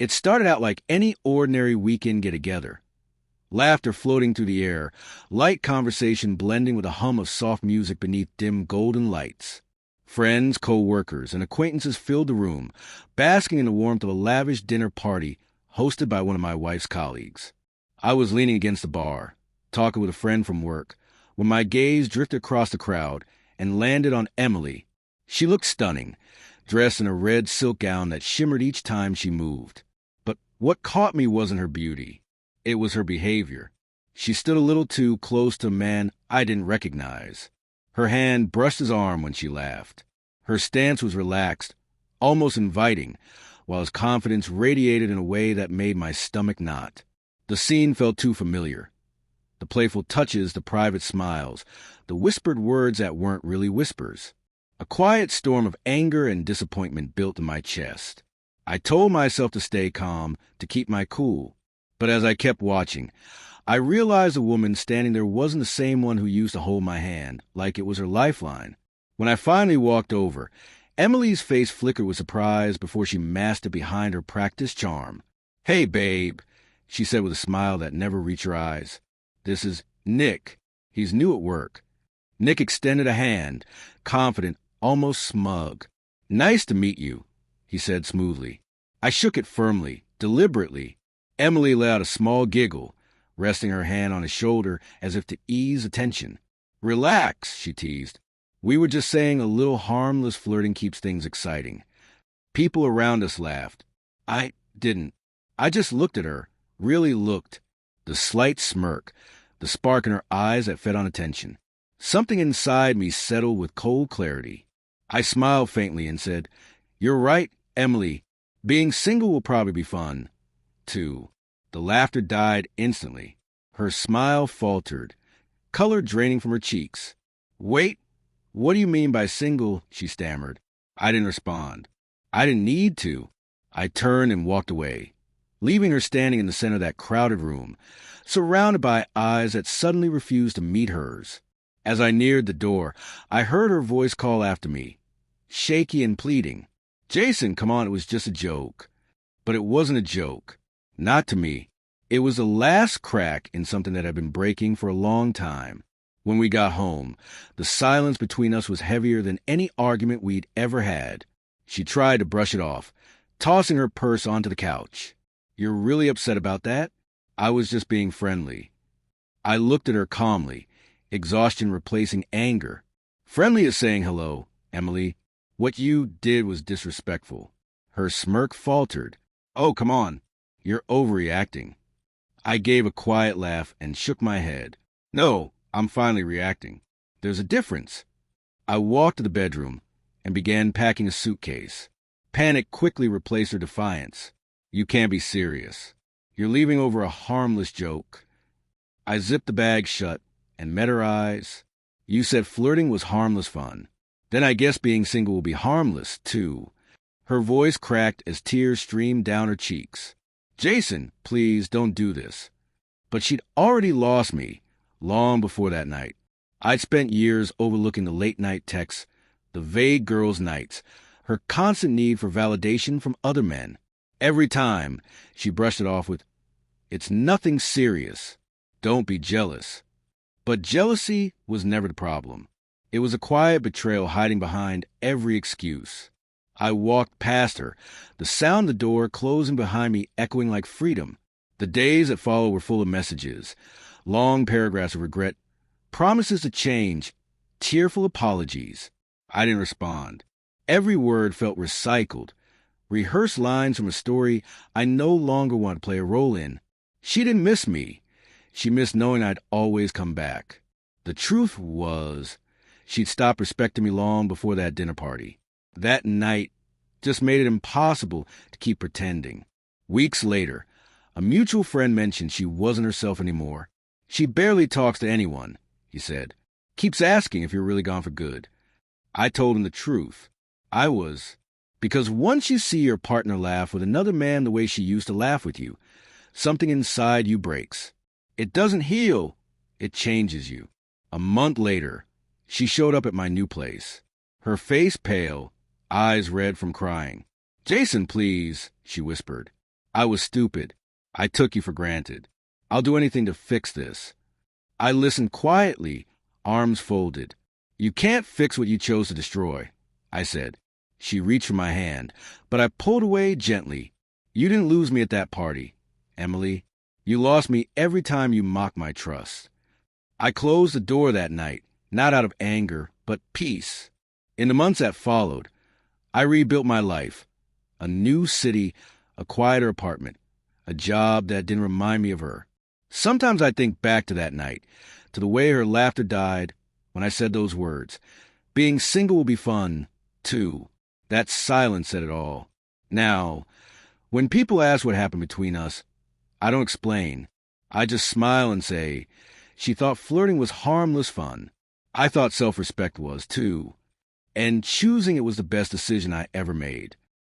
It started out like any ordinary weekend get-together. Laughter floating through the air, light conversation blending with a hum of soft music beneath dim golden lights. Friends, co-workers, and acquaintances filled the room, basking in the warmth of a lavish dinner party hosted by one of my wife's colleagues. I was leaning against the bar, talking with a friend from work, when my gaze drifted across the crowd and landed on Emily. She looked stunning, dressed in a red silk gown that shimmered each time she moved. But what caught me wasn't her beauty. It was her behavior. She stood a little too close to a man I didn't recognize. Her hand brushed his arm when she laughed. Her stance was relaxed, almost inviting, while his confidence radiated in a way that made my stomach knot. The scene felt too familiar. The playful touches, the private smiles, the whispered words that weren't really whispers. A quiet storm of anger and disappointment built in my chest. I told myself to stay calm, to keep my cool. But as I kept watching, I realized the woman standing there wasn't the same one who used to hold my hand, like it was her lifeline. When I finally walked over, Emily's face flickered with surprise before she masked it behind her practiced charm. "Hey, babe," she said with a smile that never reached her eyes. "This is Nick. He's new at work." Nick extended a hand, confident, almost smug. "Nice to meet you," he said smoothly. I shook it firmly, deliberately. Emily let out a small giggle, resting her hand on his shoulder as if to ease the tension. "Relax," she teased. "We were just saying a little harmless flirting keeps things exciting." People around us laughed. I didn't. I just looked at her, really looked. The slight smirk, the spark in her eyes that fed on attention. Something inside me settled with cold clarity. I smiled faintly and said, "You're right, Emily. Being single will probably be fun, too." The laughter died instantly. Her smile faltered, color draining from her cheeks. "Wait, what do you mean by single?" she stammered. I didn't respond. I didn't need to. I turned and walked away, leaving her standing in the center of that crowded room, surrounded by eyes that suddenly refused to meet hers. As I neared the door, I heard her voice call after me, shaky and pleading. "Jason, come on, it was just a joke." But it wasn't a joke. Not to me. It was the last crack in something that had been breaking for a long time. When we got home, the silence between us was heavier than any argument we'd ever had. She tried to brush it off, tossing her purse onto the couch. "You're really upset about that?" I was just being friendly. I looked at her calmly, exhaustion replacing anger. "Friendly is saying hello, Emily. What you did was disrespectful." Her smirk faltered. "Oh, come on. You're overreacting." I gave a quiet laugh and shook my head. "No, I'm finally reacting. There's a difference." I walked to the bedroom and began packing a suitcase. Panic quickly replaced her defiance. "You can't be serious. You're leaving over a harmless joke." I zipped the bag shut and met her eyes. "You said flirting was harmless fun. Then I guess being single will be harmless, too." Her voice cracked as tears streamed down her cheeks. "Jason, please don't do this." But she'd already lost me long before that night. I'd spent years overlooking the late-night texts, the vague girls' nights, her constant need for validation from other men. Every time, she brushed it off with, "It's nothing serious. Don't be jealous." But jealousy was never the problem. It was a quiet betrayal hiding behind every excuse. I walked past her, the sound of the door closing behind me echoing like freedom. The days that followed were full of messages, long paragraphs of regret, promises to change, tearful apologies. I didn't respond. Every word felt recycled, rehearsed lines from a story I no longer want to play a role in. She didn't miss me. She missed knowing I'd always come back. The truth was, she'd stopped respecting me long before that dinner party. That night just made it impossible to keep pretending. Weeks later, a mutual friend mentioned she wasn't herself anymore. "She barely talks to anyone," he said. "Keeps asking if you're really gone for good." I told him the truth. I was. Because once you see your partner laugh with another man the way she used to laugh with you, something inside you breaks. It doesn't heal. It changes you. A month later, she showed up at my new place. Her face pale, eyes red from crying. "Jason, please," she whispered. I was stupid. I took you for granted. I'll do anything to fix this. I listened quietly, arms folded. You can't fix what you chose to destroy, I said. She reached for my hand, but I pulled away gently. You didn't lose me at that party, Emily. You lost me every time you mocked my trust. I closed the door that night, not out of anger, but peace. In the months that followed, I rebuilt my life. A new city, a quieter apartment, a job that didn't remind me of her. Sometimes I think back to that night, to the way her laughter died when I said those words. Being single will be fun, too. That silence said it all. Now, when people ask what happened between us, I don't explain. I just smile and say, she thought flirting was harmless fun. I thought self-respect was, too. And choosing it was the best decision I ever made.